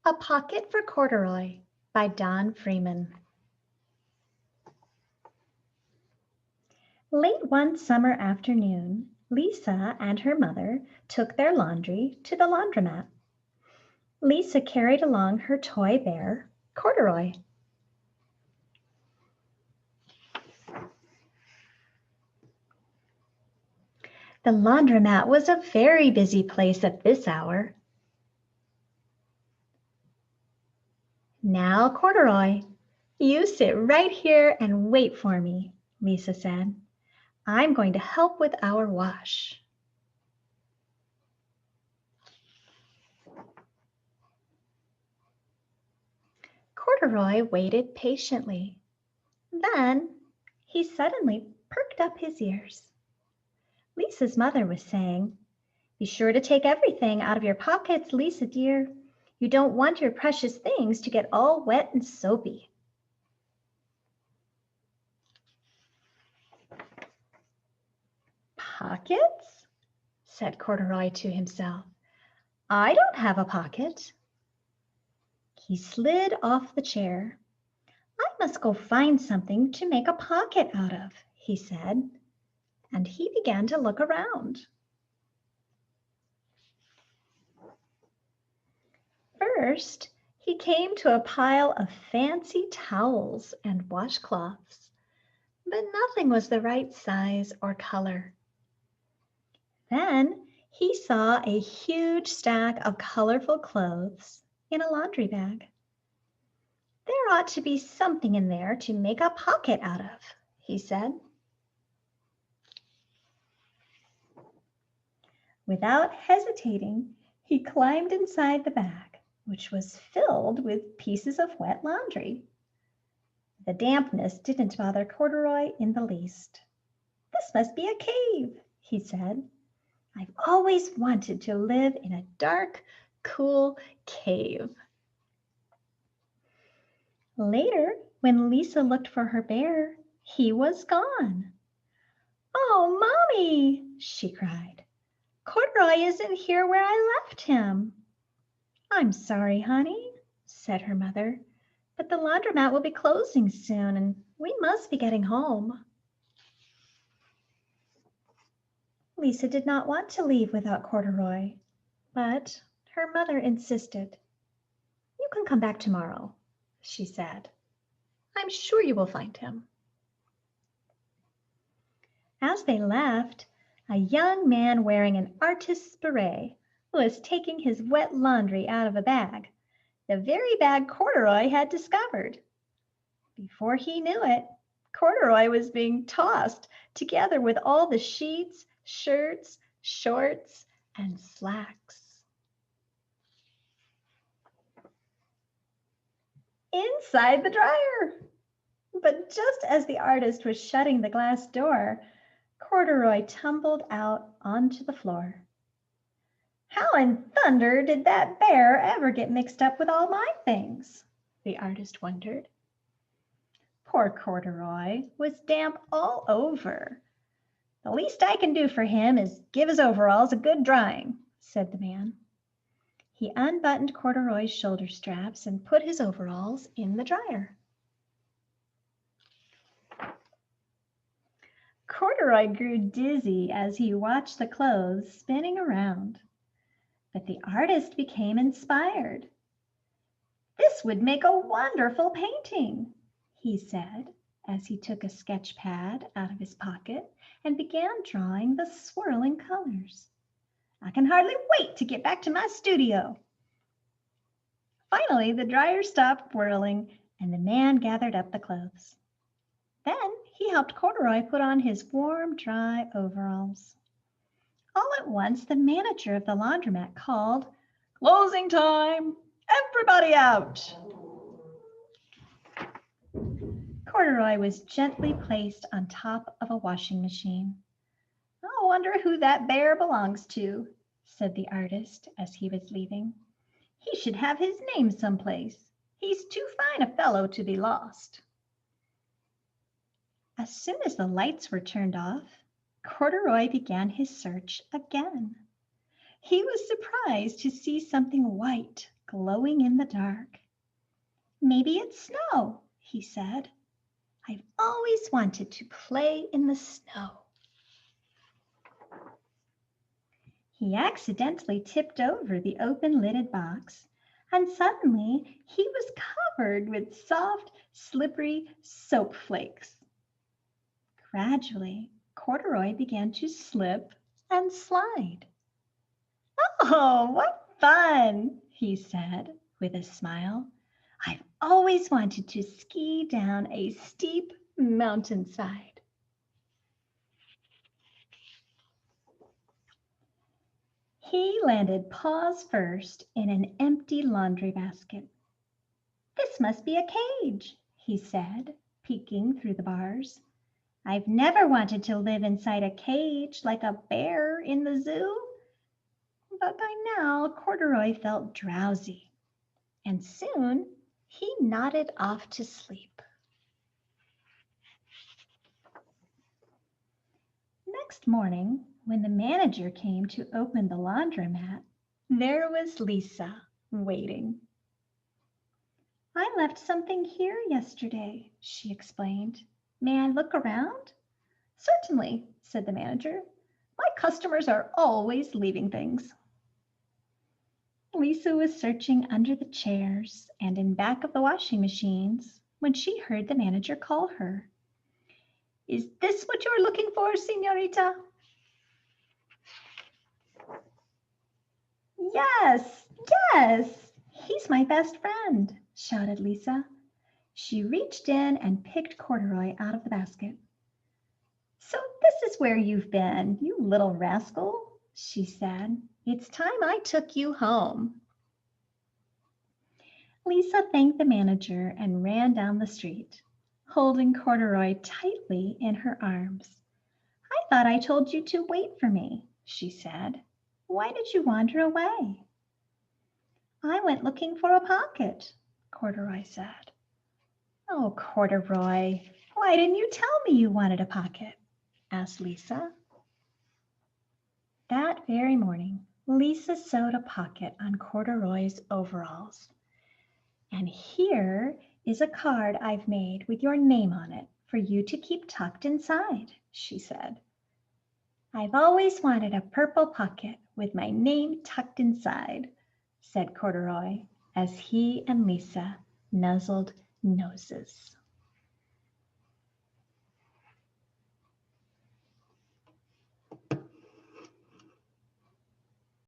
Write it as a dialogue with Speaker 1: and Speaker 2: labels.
Speaker 1: A Pocket for Corduroy by Don Freeman. Late one summer afternoon, Lisa and her mother took their laundry to the laundromat. Lisa carried along her toy bear, Corduroy. The laundromat was a very busy place at this hour. Now, Corduroy, you sit right here and wait for me, Lisa said. I'm going to help with our wash. Corduroy waited patiently. Then he suddenly perked up his ears. Lisa's mother was saying, "Be sure to take everything out of your pockets, Lisa dear. You don't want your precious things to get all wet and soapy." "Pockets?" said Corduroy to himself. "I don't have a pocket." He slid off the chair. "I must go find something to make a pocket out of," he said, and he began to look around. First, he came to a pile of fancy towels and washcloths, but nothing was the right size or color. Then he saw a huge stack of colorful clothes in a laundry bag. "There ought to be something in there to make a pocket out of," he said. Without hesitating, he climbed inside the bag, which was filled with pieces of wet laundry. The dampness didn't bother Corduroy in the least. "This must be a cave," he said. "I've always wanted to live in a dark, cool cave." Later, when Lisa looked for her bear, he was gone. "Oh, Mommy," she cried. "Corduroy isn't here where I left him." "I'm sorry, honey," said her mother, "but the laundromat will be closing soon and we must be getting home." Lisa did not want to leave without Corduroy, but her mother insisted. "You can come back tomorrow," she said. "I'm sure you will find him." As they left, a young man wearing an artist's beret was taking his wet laundry out of a bag, the very bag Corduroy had discovered. Before he knew it, Corduroy was being tossed together with all the sheets, shirts, shorts, and slacks. Inside the dryer! But just as the artist was shutting the glass door, Corduroy tumbled out onto the floor. "How in thunder did that bear ever get mixed up with all my things?" the artist wondered. Poor Corduroy was damp all over. "The least I can do for him is give his overalls a good drying," said the man. He unbuttoned Corduroy's shoulder straps and put his overalls in the dryer. Corduroy grew dizzy as he watched the clothes spinning around. But the artist became inspired. "This would make a wonderful painting," he said as he took a sketch pad out of his pocket and began drawing the swirling colors. "I can hardly wait to get back to my studio." Finally, the dryer stopped whirling and the man gathered up the clothes. Then he helped Corduroy put on his warm, dry overalls. All at once, the manager of the laundromat called, "Closing time! Everybody out!" Corduroy was gently placed on top of a washing machine. "I wonder who that bear belongs to," said the artist as he was leaving. "He should have his name someplace. He's too fine a fellow to be lost." As soon as the lights were turned off, Corduroy began his search again. He was surprised to see something white glowing in the dark. Maybe it's snow, he said. I've always wanted to play in the snow. He accidentally tipped over the open-lidded box, and suddenly he was covered with soft, slippery soap flakes. Gradually, Corduroy began to slip and slide. "Oh, what fun," he said with a smile. "I've always wanted to ski down a steep mountainside." He landed paws first in an empty laundry basket. "This must be a cage," he said, peeking through the bars. "I've never wanted to live inside a cage like a bear in the zoo." But by now, Corduroy felt drowsy, and soon he nodded off to sleep. Next morning, when the manager came to open the laundromat, there was Lisa waiting. "I left something here yesterday," she explained. "May I look around?" "Certainly," said the manager. "My customers are always leaving things." Lisa was searching under the chairs and in back of the washing machines when she heard the manager call her. "Is this what you're looking for, señorita?" "Yes, yes, he's my best friend," shouted Lisa. She reached in and picked Corduroy out of the basket. "So this is where you've been, you little rascal," she said. "It's time I took you home." Lisa thanked the manager and ran down the street, holding Corduroy tightly in her arms. "I thought I told you to wait for me," she said. "Why did you wander away?" "I went looking for a pocket," Corduroy said. "Oh, Corduroy, why didn't you tell me you wanted a pocket?" asked Lisa. That very morning, Lisa sewed a pocket on Corduroy's overalls. "And here is a card I've made with your name on it for you to keep tucked inside," she said. "I've always wanted a purple pocket with my name tucked inside," said Corduroy as he and Lisa nuzzled noses.